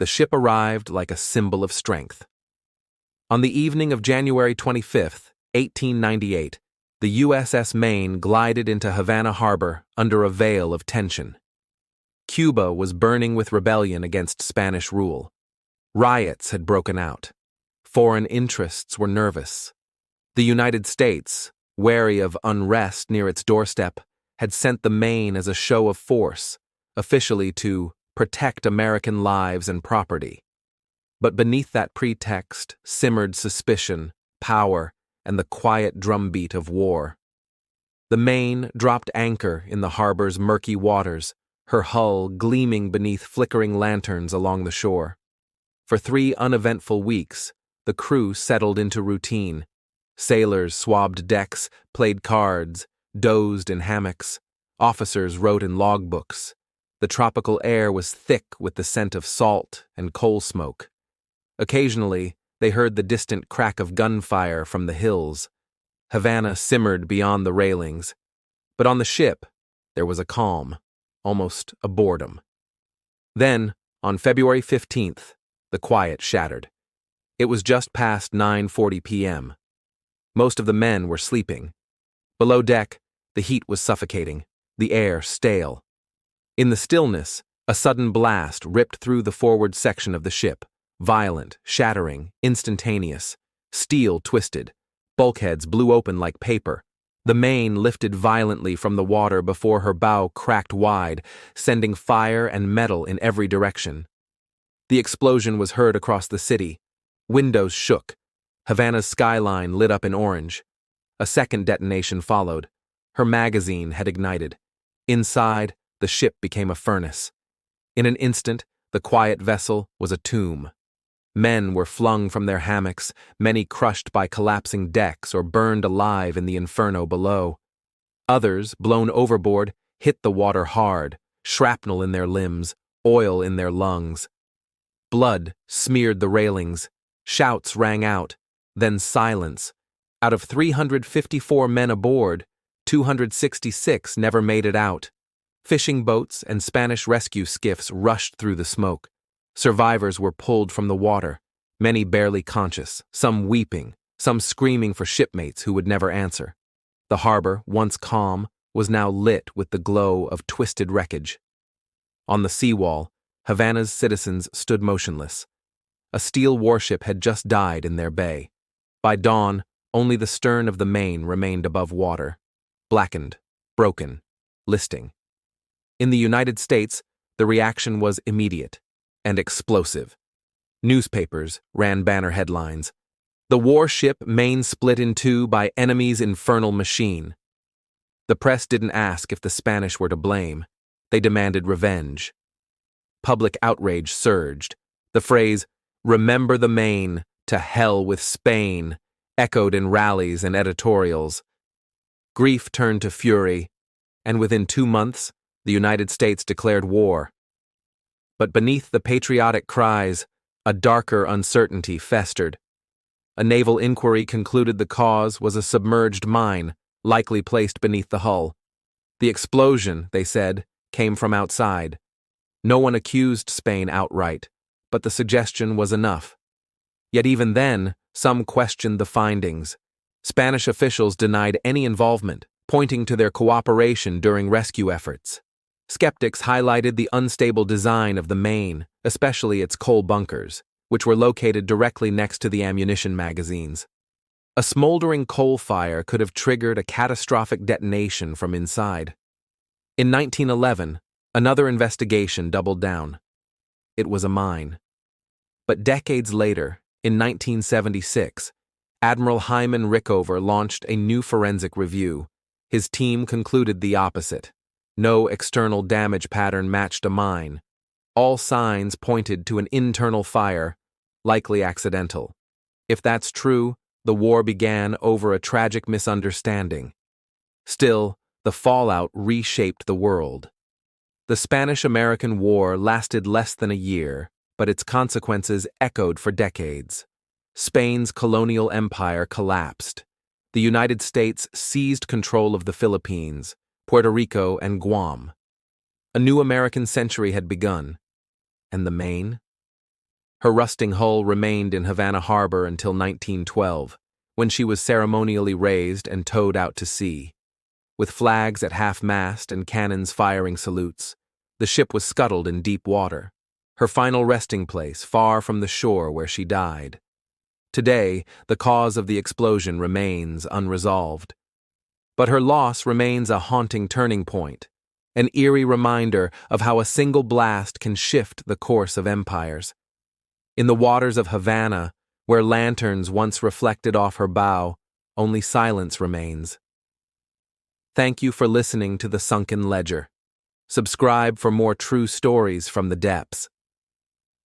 the ship arrived like a symbol of strength. On the evening of January 25, 1898, the USS Maine glided into Havana Harbor under a veil of tension. Cuba was burning with rebellion against Spanish rule. Riots had broken out. Foreign interests were nervous. The United States, wary of unrest near its doorstep, had sent the Maine as a show of force, officially to protect American lives and property. But beneath that pretext simmered suspicion, power, and the quiet drumbeat of war. The Maine dropped anchor in the harbor's murky waters, her hull gleaming beneath flickering lanterns along the shore. For 3 uneventful weeks, the crew settled into routine. Sailors swabbed decks, played cards, dozed in hammocks. Officers wrote in logbooks. The tropical air was thick with the scent of salt and coal smoke. Occasionally, they heard the distant crack of gunfire from the hills. Havana simmered beyond the railings. But on the ship, there was a calm, almost a boredom. Then, on February 15th, the quiet shattered. It was just past 9:40 p.m. Most of the men were sleeping. Below deck, the heat was suffocating, the air stale. In the stillness, a sudden blast ripped through the forward section of the ship, violent, shattering, instantaneous. Steel twisted. Bulkheads blew open like paper. The Maine lifted violently from the water before her bow cracked wide, sending fire and metal in every direction. The explosion was heard across the city. Windows shook. Havana's skyline lit up in orange. A second detonation followed. Her magazine had ignited. Inside, the ship became a furnace. In an instant, the quiet vessel was a tomb. Men were flung from their hammocks, many crushed by collapsing decks or burned alive in the inferno below. Others, blown overboard, hit the water hard, shrapnel in their limbs, oil in their lungs. Blood smeared the railings. Shouts rang out, then silence. Out of 354 men aboard, 266 never made it out. Fishing boats and Spanish rescue skiffs rushed through the smoke. Survivors were pulled from the water, many barely conscious, some weeping, some screaming for shipmates who would never answer. The harbor, once calm, was now lit with the glow of twisted wreckage. On the seawall, Havana's citizens stood motionless. A steel warship had just died in their bay. By dawn, only the stern of the Maine remained above water, blackened, broken, listing. In the United States, the reaction was immediate and explosive. Newspapers ran banner headlines. The warship Maine split in two by enemy's infernal machine. The press didn't ask if the Spanish were to blame. They demanded revenge. Public outrage surged. The phrase, "Remember the Maine, to hell with Spain," echoed in rallies and editorials. Grief turned to fury, and within 2 months, the United States declared war. But beneath the patriotic cries, a darker uncertainty festered. A naval inquiry concluded the cause was a submerged mine, likely placed beneath the hull. The explosion, they said, came from outside. No one accused Spain outright, but the suggestion was enough. Yet even then, some questioned the findings. Spanish officials denied any involvement, pointing to their cooperation during rescue efforts. Skeptics highlighted the unstable design of the Maine, especially its coal bunkers, which were located directly next to the ammunition magazines. A smoldering coal fire could have triggered a catastrophic detonation from inside. In 1911, another investigation doubled down. It was a mine. But decades later, in 1976, Admiral Hyman Rickover launched a new forensic review. His team concluded the opposite. No external damage pattern matched a mine. All signs pointed to an internal fire, likely accidental. If that's true, the war began over a tragic misunderstanding. Still, the fallout reshaped the world. The Spanish-American War lasted less than a year, but its consequences echoed for decades. Spain's colonial empire collapsed. The United States seized control of the Philippines, Puerto Rico, and Guam. A new American century had begun. And the Maine? Her rusting hull remained in Havana Harbor until 1912, when she was ceremonially raised and towed out to sea. With flags at half-mast and cannons firing salutes, the ship was scuttled in deep water, her final resting place far from the shore where she died. Today, the cause of the explosion remains unresolved. But her loss remains a haunting turning point, an eerie reminder of how a single blast can shift the course of empires. In the waters of Havana, where lanterns once reflected off her bow, only silence remains. Thank you for listening to the Sunken Ledger. Subscribe for more true stories from the depths.